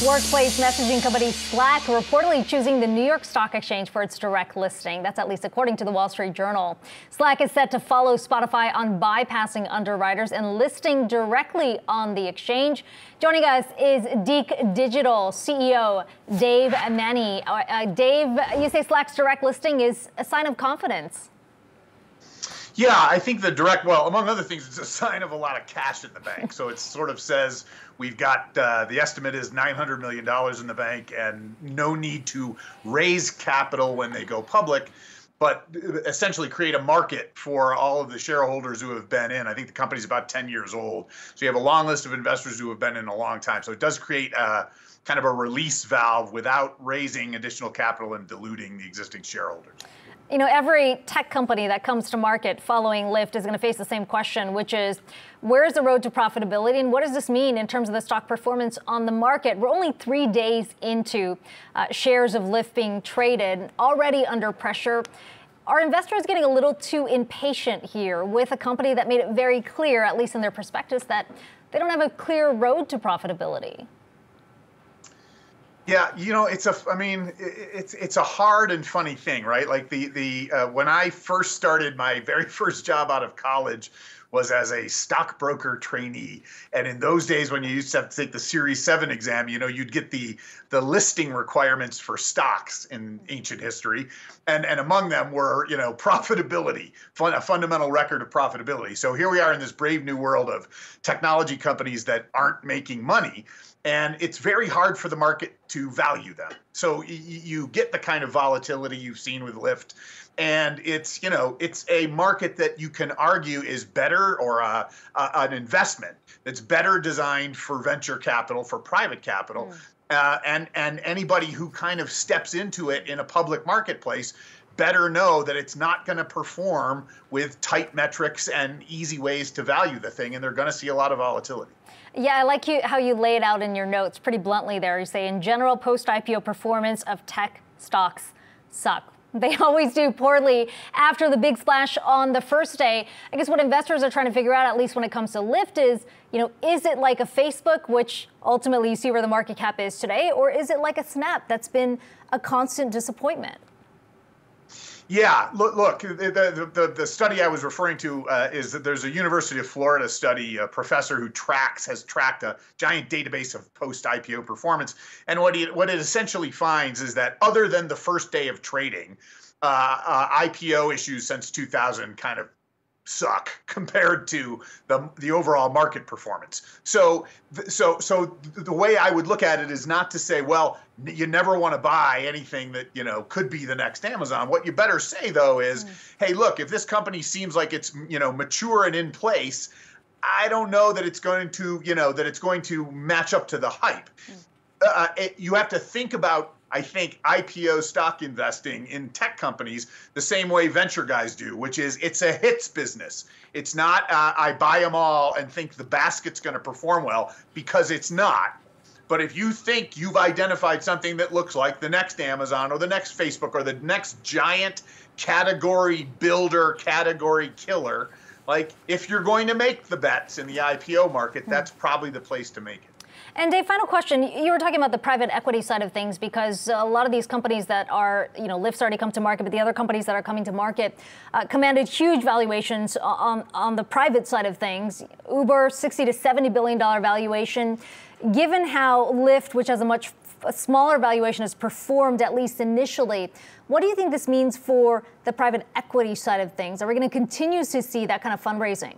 Workplace messaging company Slack reportedly choosing the New York Stock Exchange for its direct listing. That's at least according to the Wall Street Journal. Slack is set to follow Spotify on bypassing underwriters and listing directly on the exchange. Joining us is Deke Digital CEO Dave Maney. Dave, you say Slack's direct listing is a sign of confidence. Yeah, I think the direct, well, among other things, it's a sign of a lot of cash in the bank. So it sort of says we've got, the estimate is $900 million in the bank and no need to raise capital when they go public, but essentially create a market for all of the shareholders who have been in. I think the company's about 10 years old. So you have a long list of investors who have been in a long time. So it does create kind of a release valve without raising additional capital and diluting the existing shareholders. You know, every tech company that comes to market following Lyft is going to face the same question, which is, where is the road to profitability and what does this mean in terms of the stock performance on the market? We're only 3 days into shares of Lyft being traded, already under pressure. Are investors getting a little too impatient here with a company that made it very clear, at least in their prospectus, that they don't have a clear road to profitability? Yeah, you know, it's a hard and funny thing, right? Like when I first started, my very first job out of college was as a stockbroker trainee. And in those days when you used to have to take the Series 7 exam, you know, you'd get the listing requirements for stocks in ancient history. And among them were, you know, profitability, a fundamental record of profitability. So here we are in this brave new world of technology companies that aren't making money. And it's very hard for the market to value them. So you get the kind of volatility you've seen with Lyft. And it's, you know, it's a market that you can argue is better, or an investment that's better designed for venture capital, for private capital. And anybody who kind of steps into it in a public marketplace better know that it's not going to perform with tight metrics and easy ways to value the thing. And they're going to see a lot of volatility. Yeah, I like how you lay it out in your notes pretty bluntly there. You say, in general, post-IPO performance of tech stocks suck. They always do poorly after the big splash on the first day. I guess what investors are trying to figure out, at least when it comes to Lyft, is, you know, is it like a Facebook, which ultimately you see where the market cap is today, or is it like a Snap that's been a constant disappointment? Yeah, look, the study I was referring to is that there's a University of Florida study, a professor who has tracked a giant database of post-IPO performance. And what it essentially finds is that other than the first day of trading, IPO issues since 2000 kind of suck compared to the overall market performance. So the way I would look at it is not to say, well, you never want to buy anything that, you know, could be the next Amazon. What you better say, though, is, hey, look, if this company seems like it's, you know, mature and in place, I don't know that it's going to, you know, that it's going to match up to the hype. You have to think about, I think, IPO stock investing in tech companies the same way venture guys do, which is it's a hits business. It's not I buy them all and think the basket's going to perform well, because it's not. But if you think you've identified something that looks like the next Amazon or the next Facebook or the next giant category builder, category killer, like if you're going to make the bets in the IPO market, that's probably the place to make it. And Dave, final question. You were talking about the private equity side of things, because a lot of these companies that are, you know, Lyft's already come to market, but the other companies that are coming to market commanded huge valuations on the private side of things. Uber, $60 to $70 billion valuation. Given how Lyft, which has a much smaller valuation, has performed, at least initially, what do you think this means for the private equity side of things? Are we going to continue to see that kind of fundraising?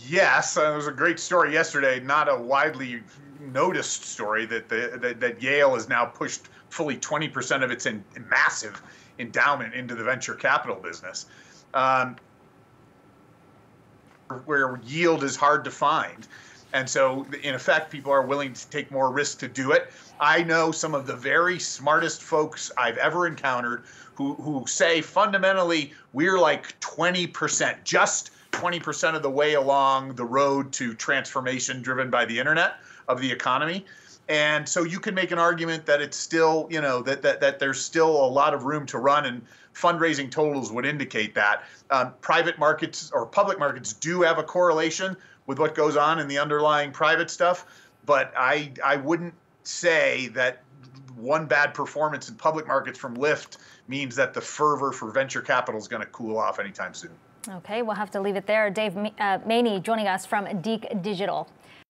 Yes, there was a great story yesterday, not a widely noticed story, that Yale has now pushed fully 20% of its massive endowment into the venture capital business, where yield is hard to find. And so, in effect, people are willing to take more risk to do it. I know some of the very smartest folks I've ever encountered who say fundamentally we're like 20%, just 20% of the way along the road to transformation driven by the internet of the economy. And so you can make an argument that it's still, you know, that there's still a lot of room to run, and fundraising totals would indicate that. Private markets or public markets do have a correlation with what goes on in the underlying private stuff. but I wouldn't say that one bad performance in public markets from Lyft means that the fervor for venture capital is going to cool off anytime soon. Okay, we'll have to leave it there. Dave Maney joining us from Deke Digital.